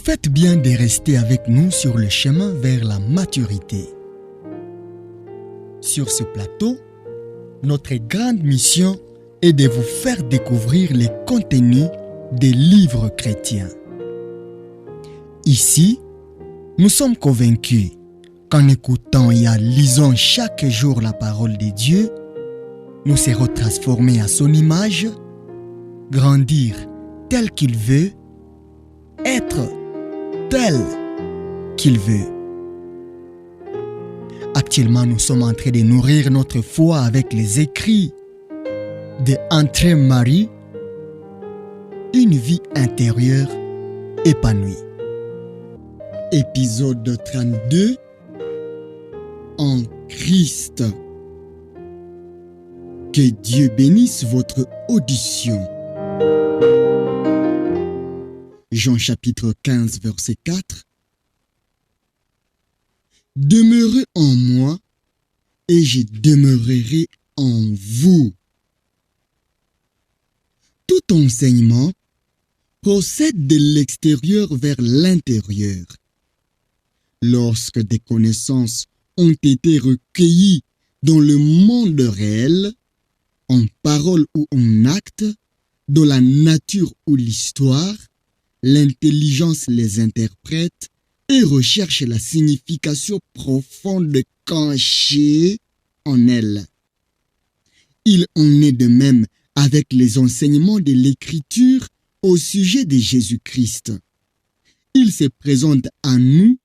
faites bien de rester avec nous sur le chemin vers la maturité. Sur ce plateau, notre grande mission est de vous faire découvrir les contenus des livres chrétiens. Ici, nous sommes convaincus qu'en écoutant et en lisant chaque jour la parole de Dieu, nous serons transformés à son image, grandir tel qu'il veut, être tel qu'il veut. Actuellement, nous sommes en train de nourrir notre foi avec les écrits de André Marie, Une vie intérieure épanouie. Épisode 32, En Christ. Que Dieu bénisse votre audition. Jean chapitre 15, verset 4. Demeurez en moi et je demeurerai en vous. Tout enseignement procède de l'extérieur vers l'intérieur. Lorsque des connaissances ont été recueillies dans le monde réel, en parole ou en acte, dans la nature ou l'histoire, l'intelligence les interprète et recherche la signification profonde cachée en elles. Il en est de même avec les enseignements de l'Écriture au sujet de Jésus-Christ. Il se présente à nous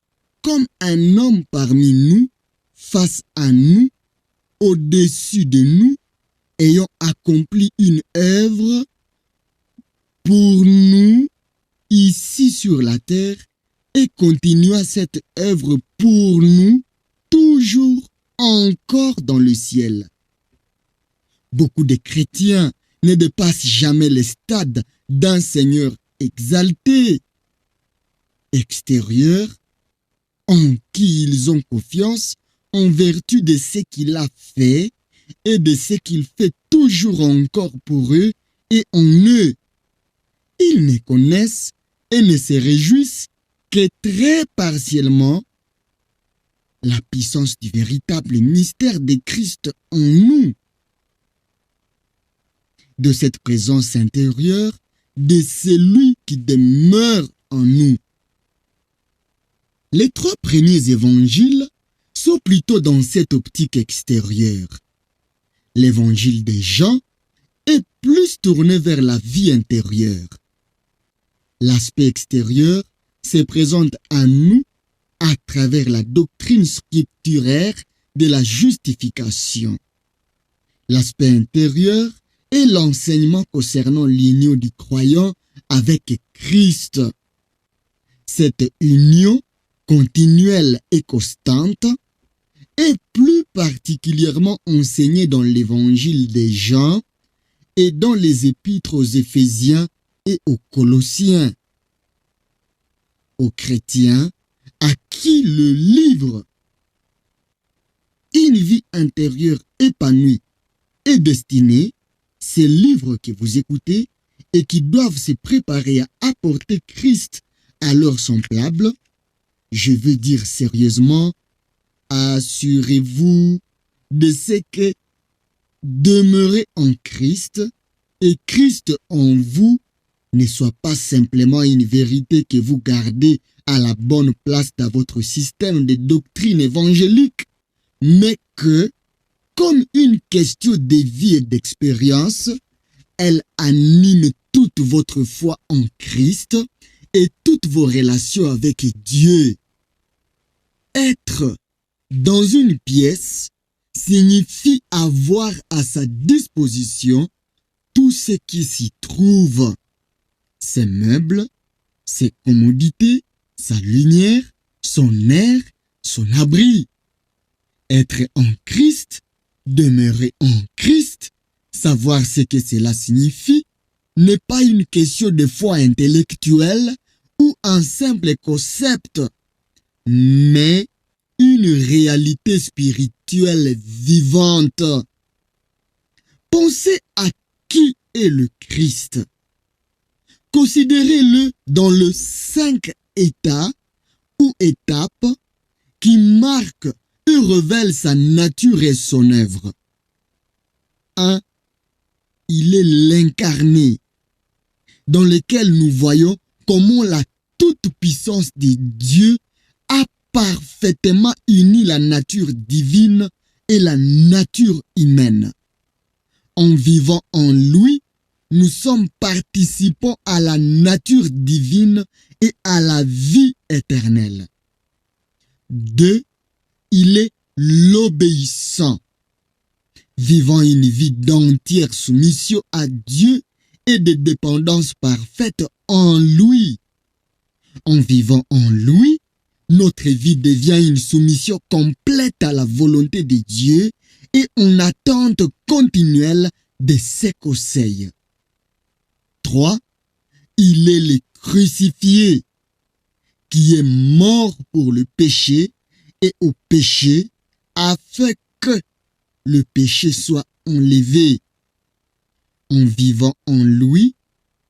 comme un homme parmi nous, face à nous, au-dessus de nous, ayant accompli une œuvre pour nous ici sur la terre et continuant cette œuvre pour nous toujours encore dans le ciel. Beaucoup de chrétiens ne dépassent jamais le stade d'un Seigneur exalté, extérieur, en qui ils ont confiance en vertu de ce qu'il a fait et de ce qu'il fait toujours encore pour eux et en eux. Ils ne connaissent et ne se réjouissent que très partiellement la puissance du véritable mystère de Christ en nous. De cette présence intérieure de celui qui demeure en nous. Les 3 premiers évangiles sont plutôt dans cette optique extérieure. L'évangile de Jean est plus tourné vers la vie intérieure. L'aspect extérieur se présente à nous à travers la doctrine scripturaire de la justification. L'aspect intérieur est l'enseignement concernant l'union du croyant avec Christ. Cette union continuelle et constante est plus particulièrement enseignée dans l'évangile de Jean et dans les épîtres aux Éphésiens et aux Colossiens. Aux chrétiens à qui le livre Une vie intérieure épanouie est destiné, ces livres que vous écoutez et qui doivent se préparer à apporter Christ à leurs semblables, je veux dire sérieusement, assurez-vous de ce que demeurer en Christ et Christ en vous ne soit pas simplement une vérité que vous gardez à la bonne place dans votre système de doctrine évangélique, mais que, comme une question de vie et d'expérience, elle anime toute votre foi en Christ et toutes vos relations avec Dieu. Être dans une pièce signifie avoir à sa disposition tout ce qui s'y trouve. Ses meubles, ses commodités, sa lumière, son air, son abri. Être en Christ, demeurer en Christ, savoir ce que cela signifie, n'est pas une question de foi intellectuelle ou un simple concept, mais une réalité spirituelle vivante. Pensez à qui est le Christ. Considérez-le dans le 5 états ou étapes qui marquent et révèlent sa nature et son œuvre. 1. Il est l'incarné, dans lequel nous voyons comment la toute-puissance de Dieu a parfaitement uni la nature divine et la nature humaine. En vivant en lui, nous sommes participants à la nature divine et à la vie éternelle. 2. Il est l'obéissant, vivant une vie d'entière soumission à Dieu et de dépendance parfaite en lui. En vivant en lui, notre vie devient une soumission complète à la volonté de Dieu et une attente continuelle de ses conseils. 3. Il est le crucifié, qui est mort pour le péché et au péché, afin que le péché soit enlevé. En vivant en lui,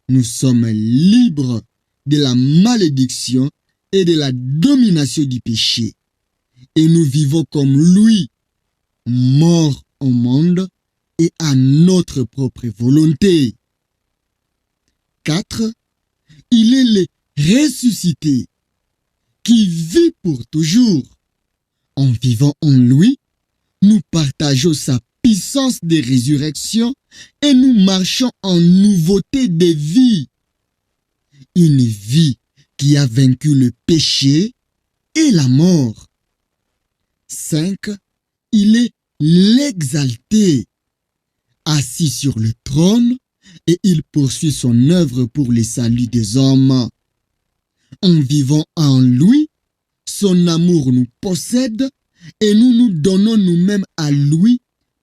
nous sommes libres de la malédiction et de la domination du péché. Et nous vivons comme lui, mort au monde et à notre propre volonté. 4. Il est le ressuscité, qui vit pour toujours. En vivant en lui, nous partageons sa puissance de résurrection et nous marchons en nouveauté de vie. Une vie qui a vaincu le péché et la mort. 5. Il est l'exalté, assis sur le trône, et il poursuit son œuvre pour le salut des hommes. En vivant en lui, son amour nous possède et nous nous donnons nous-mêmes à lui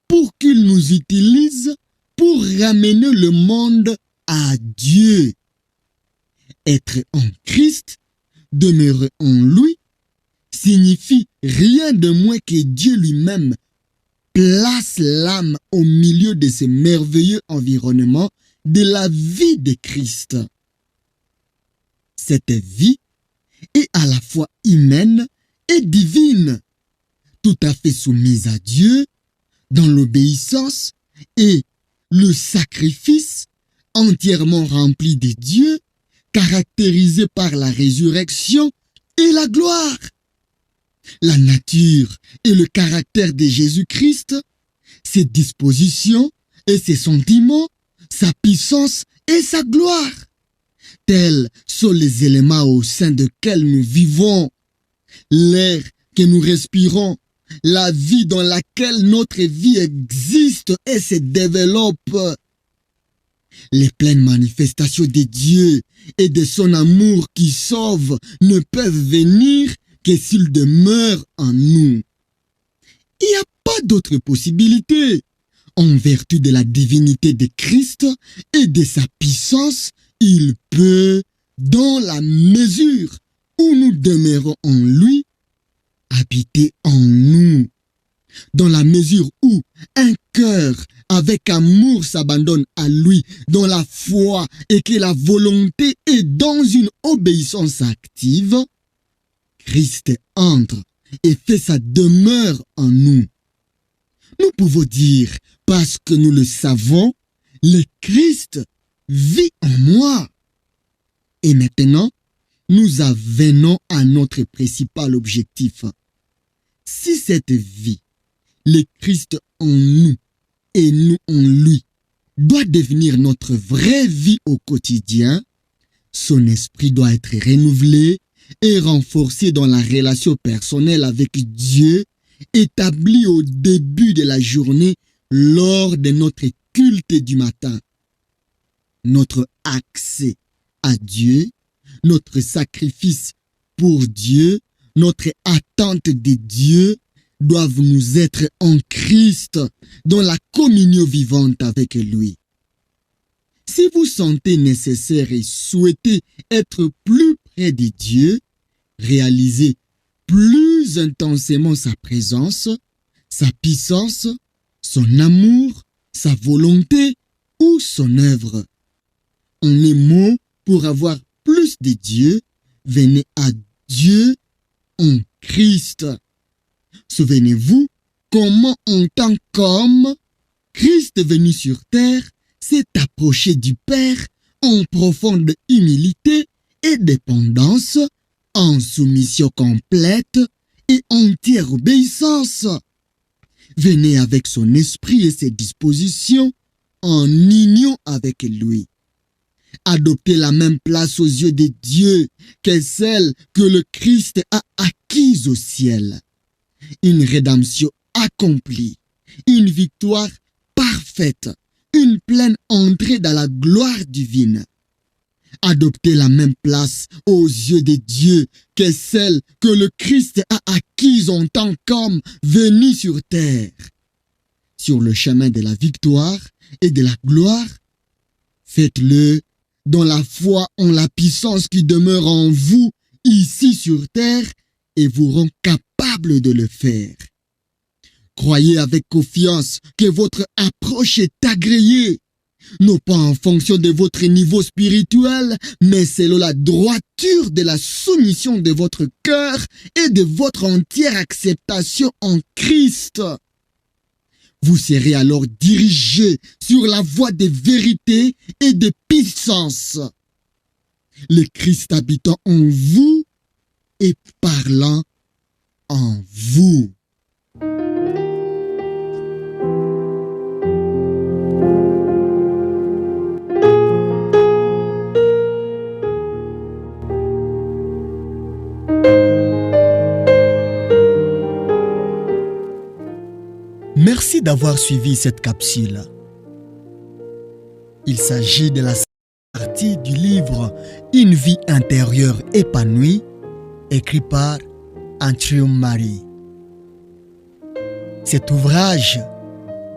pour qu'il nous utilise pour ramener le monde à Dieu. Être en Christ, demeurer en lui, signifie rien de moins que Dieu lui-même place l'âme au milieu de ce merveilleux environnement de la vie de Christ. Cette vie est à la fois humaine et divine, tout à fait soumise à Dieu, dans l'obéissance et le sacrifice, entièrement rempli de Dieu, caractérisé par la résurrection et la gloire. La nature et le caractère de Jésus-Christ, ses dispositions et ses sentiments, sa puissance et sa gloire. Tels sont les éléments au sein desquels nous vivons, l'air que nous respirons, la vie dans laquelle notre vie existe et se développe. Les pleines manifestations de Dieu et de son amour qui sauve ne peuvent venir que s'il demeure en nous. Il n'y a pas d'autre possibilité. En vertu de la divinité de Christ et de sa puissance, il peut, dans la mesure où nous demeurons en lui, habiter en nous. Dans la mesure où un cœur avec amour s'abandonne à lui dans la foi et que la volonté est dans une obéissance active, Christ entre et fait sa demeure en nous. Nous pouvons dire, parce que nous le savons, le Christ vit en moi. Et maintenant, nous venons à notre principal objectif. Si cette vie, le Christ en nous et nous en lui, doit devenir notre vraie vie au quotidien, son esprit doit être renouvelé et renforcé dans la relation personnelle avec Dieu, établie au début de la journée lors de notre culte du matin. Notre accès à Dieu, notre sacrifice pour Dieu, notre attente de Dieu doivent nous être en Christ, dans la communion vivante avec lui. Si vous sentez nécessaire et souhaitez être plus près de Dieu, réalisez plus intensément sa présence, sa puissance, son amour, sa volonté ou son œuvre. En un mot, pour avoir plus de Dieu, venez à Dieu en Christ. Souvenez-vous comment en tant qu'homme, Christ venu sur terre s'est approché du Père en profonde humilité et dépendance, en soumission complète et entière obéissance. Venez avec son esprit et ses dispositions en union avec lui. Adoptez la même place aux yeux de Dieu que celle que le Christ a acquise au ciel. Une rédemption accomplie, une victoire parfaite, une pleine entrée dans la gloire divine. Adoptez la même place aux yeux de Dieu que celle que le Christ a acquise en tant qu'homme venu sur terre. Sur le chemin de la victoire et de la gloire, faites-le dans la foi en la puissance qui demeure en vous ici sur terre et vous rend capable de le faire. Croyez avec confiance que votre approche est agréée, non pas en fonction de votre niveau spirituel, mais selon la droiture de la soumission de votre cœur et de votre entière acceptation en Christ. Vous serez alors dirigé sur la voie de vérité et de puissance. Le Christ habitant en vous et parlant en vous. Merci d'avoir suivi cette capsule. Il s'agit de la partie du livre Une vie intérieure épanouie, écrit par Andrew Murray. Cet ouvrage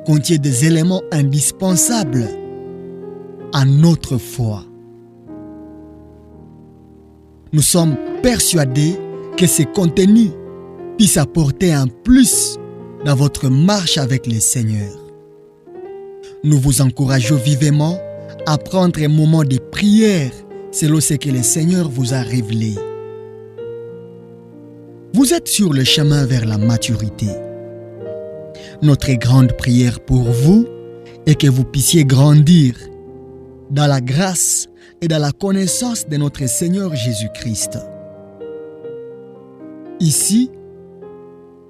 contient des éléments indispensables à notre foi. Nous sommes persuadés que ces contenus puissent apporter un plus dans votre marche avec le Seigneur. Nous vous encourageons vivement à prendre un moment de prière selon ce que le Seigneur vous a révélé. Vous êtes sur le chemin vers la maturité. Notre grande prière pour vous est que vous puissiez grandir dans la grâce et dans la connaissance de notre Seigneur Jésus-Christ. Ici,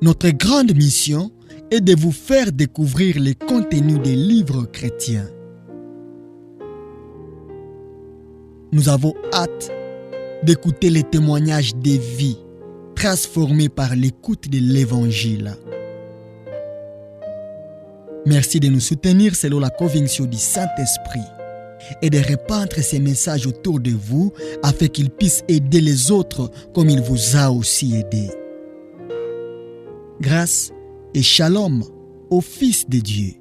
notre grande mission est de vous faire découvrir les contenus des livres chrétiens. Nous avons hâte d'écouter les témoignages des vies transformées par l'écoute de l'Évangile. Merci de nous soutenir selon la conviction du Saint-Esprit et de répandre ces messages autour de vous afin qu'ils puissent aider les autres comme il vous a aussi aidé. Grâce et shalom au Fils de Dieu.